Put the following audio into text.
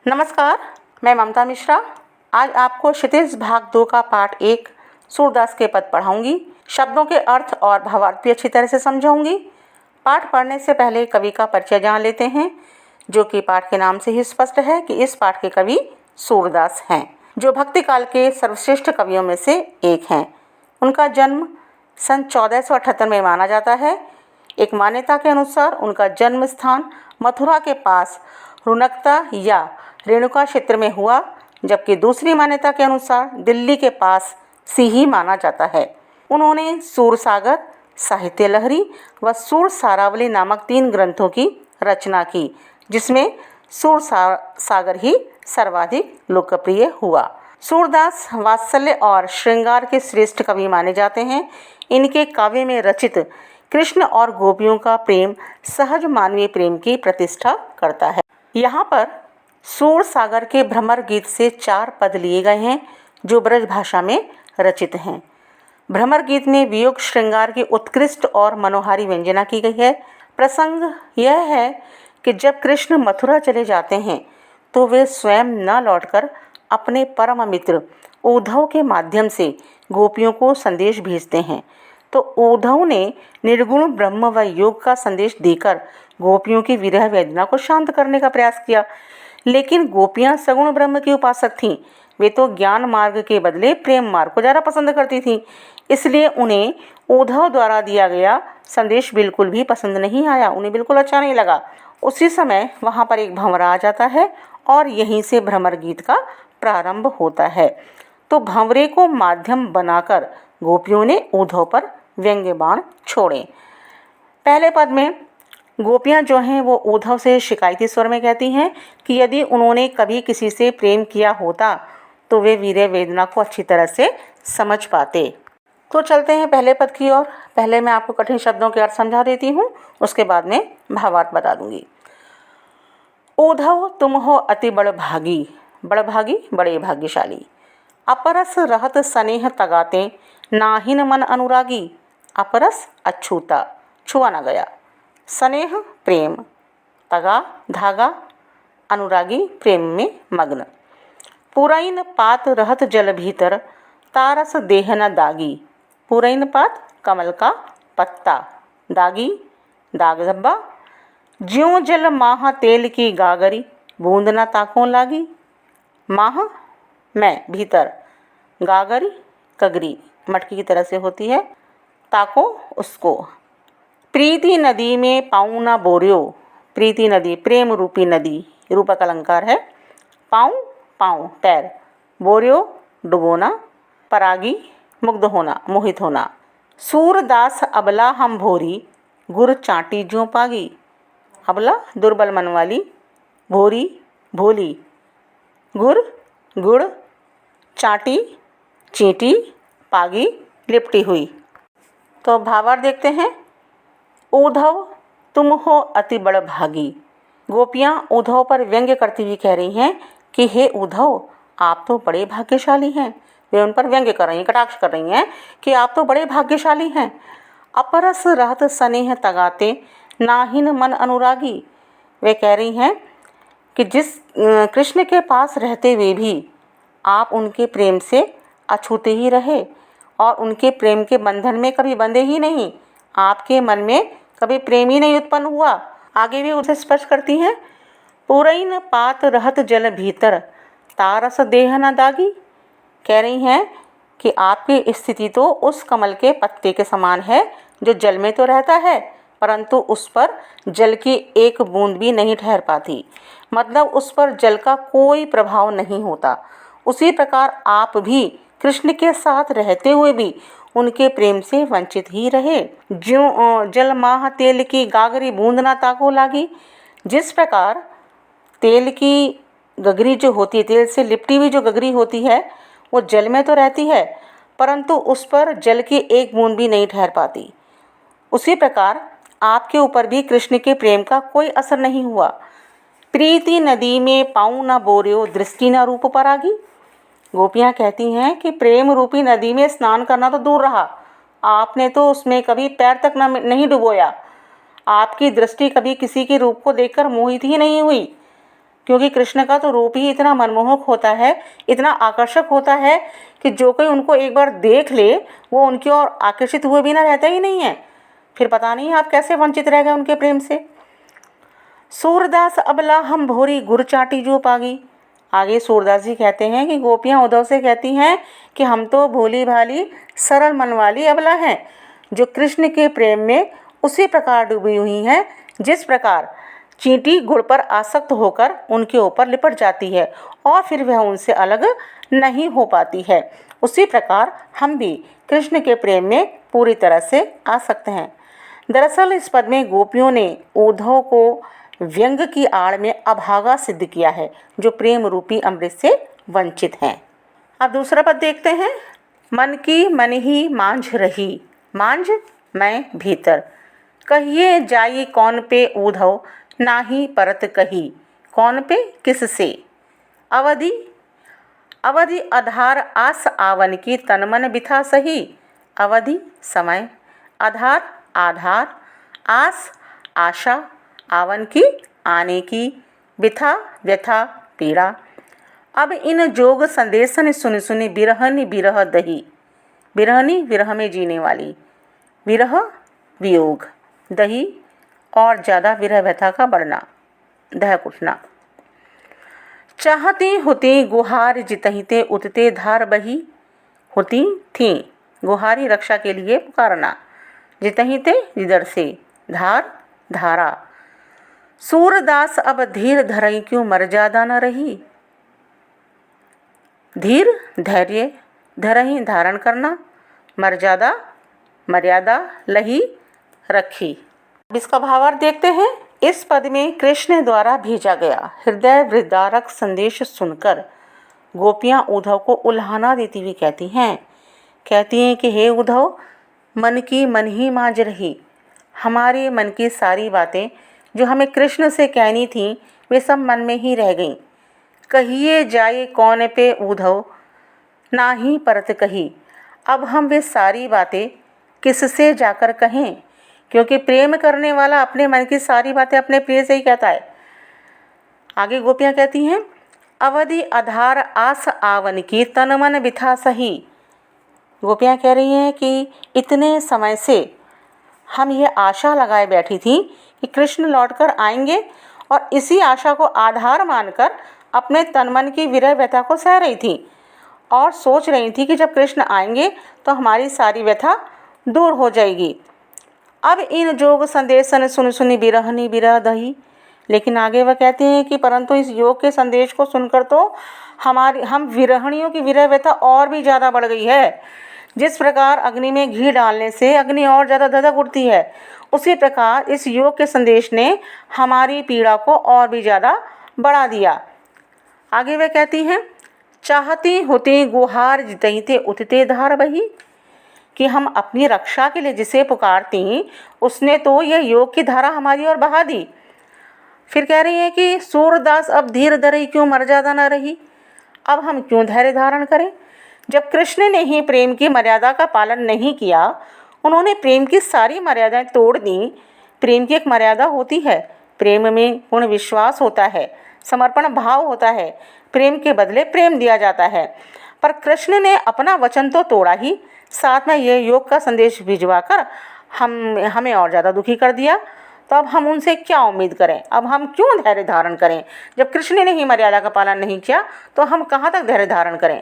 नमस्कार, मैं ममता मिश्रा। आज आपको क्षितिज भाग 2 का पाठ 1 सूरदास के पद पढ़ाऊंगी। शब्दों के अर्थ और भावार्थ भी अच्छी तरह से समझाऊंगी। पाठ पढ़ने से पहले कवि का परिचय जान लेते हैं, जो कि पाठ के नाम से ही स्पष्ट है कि इस पाठ के कवि सूरदास हैं, जो भक्ति काल के सर्वश्रेष्ठ कवियों में से एक हैं। उनका जन्म सन 1478 में माना जाता है। एक मान्यता के अनुसार उनका जन्म स्थान मथुरा के पास रुनकता या रेणुका क्षेत्र में हुआ, जबकि दूसरी मान्यता के अनुसार दिल्ली के पास सीही माना जाता है। उन्होंने सूरसागर, साहित्य लहरी व सूरसारावली नामक 3 ग्रंथों की रचना की, जिसमें सूरसागर ही सर्वाधिक लोकप्रिय हुआ। सूरदास वात्सल्य और श्रृंगार के श्रेष्ठ कवि माने जाते हैं। इनके काव्य में रचित कृष्ण और गोपियों का प्रेम सहज मानवीय प्रेम की प्रतिष्ठा करता है। यहाँ पर सूरसागर के भ्रमर गीत से 4 पद लिए गए हैं, जो ब्रज भाषा में रचित हैं। भ्रमर गीत में वियोग श्रृंगार की उत्कृष्ट और मनोहारी व्यंजना की गई है। प्रसंग यह है कि जब कृष्ण मथुरा चले जाते हैं तो वे स्वयं न लौटकर अपने परम मित्र उद्धव के माध्यम से गोपियों को संदेश भेजते हैं। तो उद्धव ने निर्गुण ब्रह्म व योग का संदेश देकर गोपियों की विरह वेदना को शांत करने का प्रयास किया, लेकिन गोपियां सगुण ब्रह्म की उपासक थीं। वे तो ज्ञान मार्ग के बदले प्रेम मार्ग को ज़्यादा पसंद करती थीं। इसलिए उन्हें उद्धव द्वारा दिया गया संदेश बिल्कुल भी पसंद नहीं आया, उन्हें बिल्कुल अच्छा नहीं लगा। उसी समय वहाँ पर एक भंवरा आ जाता है और यहीं से भ्रमर गीत का प्रारंभ होता है। तो भंवरे को माध्यम बनाकर गोपियों ने उद्धव पर व्यंग्य बाण छोड़े। पहले पद में गोपियाँ जो हैं वो उद्धव से शिकायती स्वर में कहती हैं कि यदि उन्होंने कभी किसी से प्रेम किया होता तो वे वीर्य वेदना को अच्छी तरह से समझ पाते। तो चलते हैं पहले पद की ओर। पहले मैं आपको कठिन शब्दों के अर्थ समझा देती हूँ, उसके बाद में भावार्थ बता दूंगी। उद्धव तुम हो अति बड़भागी, बड़भागी बड़े भाग्यशाली। अपरस रहत स्नेह तगाते, नाहिन मन अनुरागी। अपरस अछूता, छुआ न गया। स्नेह प्रेम, तगा धागा, अनुरागी प्रेम में मग्न। पुरैन पात रहत जल भीतर, तारस देह न दागी। पुरैन पात कमल का पत्ता, दागी दाग धब्बा। ज्यों जल माह तेल की गागरी, बूंद न ताकों लागी। माह मैं भीतर, गागरी कगरी मटकी की तरह से होती है, ताको उसको। प्रीति नदी में पाऊँ ना बोरियो। प्रीति नदी प्रेम रूपी नदी, रूपक अलंकार है। पाऊँ पाँव पैर, बोरियो डुबोना, परागी मुग्ध होना मोहित होना। सूरदास अबला हम भोरी, गुर चाटी ज्यों पागी। अबला दुर्बल मन वाली, भोरी भोली, गुर गुड़, चाटी चींटी, पागी लिपटी हुई। तो भावार्थ देखते हैं। उद्धव तुम हो अति बड़भागी। गोपियाँ उद्धव पर व्यंग्य करती हुई कह रही हैं कि हे उद्धव, आप तो बड़े भाग्यशाली हैं। वे उन पर व्यंग्य कर रही हैं, कटाक्ष कर रही हैं कि आप तो बड़े भाग्यशाली हैं। अपरस रहत स्नेह तगाते, नाहिन मन अनुरागी। वे कह रही हैं कि जिस कृष्ण के पास रहते हुए भी आप उनके प्रेम से अछूते ही रहे और उनके प्रेम के बंधन में कभी बंधे ही नहीं। आपके मन में कभी प्रेम ही नहीं उत्पन्न हुआ। आगे भी उसे स्पष्ट करती हैं। पुरैन पात रहत जल भीतर, तारस देह न दागी। कह रही हैं कि आपकी स्थिति तो उस कमल के पत्ते के समान है, जो जल में तो रहता है परंतु उस पर जल की एक बूंद भी नहीं ठहर पाती, मतलब उस पर जल का कोई प्रभाव नहीं होता। उसी प्रकार आप भी कृष्ण के साथ रहते हुए भी उनके प्रेम से वंचित ही रहे। ज्यों जल माह तेल की गागरी, बूंद ना ताको लागी। जिस प्रकार तेल की गगरी जो होती है, तेल से लिपटी हुई जो गगरी होती है, वो जल में तो रहती है परंतु उस पर जल की एक बूंद भी नहीं ठहर पाती। उसी प्रकार आपके ऊपर भी कृष्ण के प्रेम का कोई असर नहीं हुआ। प्रीति नदी में पाऊँ न बोरियो, दृष्टि न रूप परागी। गोपियाँ कहती हैं कि प्रेम रूपी नदी में स्नान करना तो दूर रहा, आपने तो उसमें कभी पैर तक नहीं डुबोया। आपकी दृष्टि कभी किसी के रूप को देखकर मोहित ही नहीं हुई, क्योंकि कृष्ण का तो रूप ही इतना मनमोहक होता है, इतना आकर्षक होता है कि जो कोई उनको एक बार देख ले वो उनकी ओर आकर्षित हुए बिना रहता ही नहीं है। फिर पता नहीं आप कैसे वंचित रह गए उनके प्रेम से। सूरदास अबला हम भोरी गुर चाटी जो पागी। आगे सूरदास जी कहते हैं कि गोपियाँ उद्धव से कहती हैं कि हम तो भोली भाली सरल मन वाली अबला हैं, जो कृष्ण के प्रेम में उसी प्रकार डूबी हुई हैं जिस प्रकार चींटी गुड़ पर आसक्त होकर उनके ऊपर लिपट जाती है और फिर वह उनसे अलग नहीं हो पाती है। उसी प्रकार हम भी कृष्ण के प्रेम में पूरी तरह से आसक्त हैं। दरअसल इस पद में गोपियों ने उद्धव को व्यंग की आड़ में अभागा सिद्ध किया है, जो प्रेम रूपी अमृत से वंचित हैं। अब दूसरा पद देखते हैं। मन की मन ही मांझ रही, मांझ मैं भीतर, कहिए जाई कौन पे उद्धव नाही परत कही। कौन पे, किससे। अवधि, अवधि आधार आस आवन की तन मन बिथा सही। अवधि समय, आधार आधार, आस आशा, आवन की आने की, बिथा व्यथा पीड़ा। अब इन जोग संदेशन सुनि सुनि बिरहनि बिरह दही। बिरहनी विरह में जीने वाली, विरह वियोग, दही और ज़्यादा विरह व्यथा का बढ़ना, दहक उठना। चाहती होती गुहार जितहिते उतते धार बही। होती थी गुहारी रक्षा के लिए पुकारना, जितहिते जिधर से, धार धारा। सूरदास अब धीर धरई क्यों मर्यादा न रही। धीर धैर्य, धरई धारण करना, मर्यादा मर्यादा लही रखी। अब इसका भावार्थ देखते हैं। इस पद में कृष्ण द्वारा भेजा गया हृदय वृद्धारक संदेश सुनकर गोपियाँ उद्धव को उल्हाना देती हुई कहती हैं कि हे उद्धव, मन की मन ही मांझ रही। हमारे मन की सारी बातें जो हमें कृष्ण से कहनी थी वे सब मन में ही रह गईं। कहिए जाए कौन पे उद्धव ना ही परत कही। अब हम वे सारी बातें किससे जाकर कहें, क्योंकि प्रेम करने वाला अपने मन की सारी बातें अपने प्रिय से ही कहता है। आगे गोपियाँ कहती हैं, अवधि आधार आस आवन की तन मन बिथा सही। गोपियाँ कह रही हैं कि इतने समय से हम ये आशा लगाए बैठी थी कि कृष्ण लौटकर आएंगे और इसी आशा को आधार मानकर अपने तन मन की विरह व्यथा को सह रही थी और सोच रही थी कि जब कृष्ण आएंगे तो हमारी सारी व्यथा दूर हो जाएगी। अब इन जोग संदेशन सुन सुनी बिरहनी बिरह दही। लेकिन आगे वह कहते हैं कि परंतु इस योग के संदेश को सुनकर तो हम विरहणियों की विरह व्यथा और भी ज़्यादा बढ़ गई है। जिस प्रकार अग्नि में घी डालने से अग्नि और ज़्यादा धधक उठती है, उसी प्रकार इस योग के संदेश ने हमारी पीड़ा को और भी ज़्यादा बढ़ा दिया। आगे वह कहती हैं, चाहती होती गुहार जितहिते उठते धार बही। कि हम अपनी रक्षा के लिए जिसे पुकारती उसने तो यह योग की धारा हमारी ओर बहा दी। फिर कह रही है कि सूरदास अब धीर धरई क्यों मर्यादा न रही। अब हम क्यों धैर्य धारण करें। जब कृष्ण ने ही प्रेम की मर्यादा का पालन नहीं किया, उन्होंने प्रेम की सारी मर्यादाएं तोड़ दी। प्रेम की एक मर्यादा होती है, प्रेम में पूर्ण विश्वास होता है, समर्पण भाव होता है, प्रेम के बदले प्रेम दिया जाता है। पर कृष्ण ने अपना वचन तो तोड़ा ही, साथ में ये योग का संदेश भिजवाकर हमें और ज़्यादा दुखी कर दिया। तो अब हम उनसे क्या उम्मीद करें, अब हम क्यों धैर्य धारण करें। जब कृष्ण ने ही मर्यादा का पालन नहीं किया तो हम कहाँ तक धैर्य धारण करें।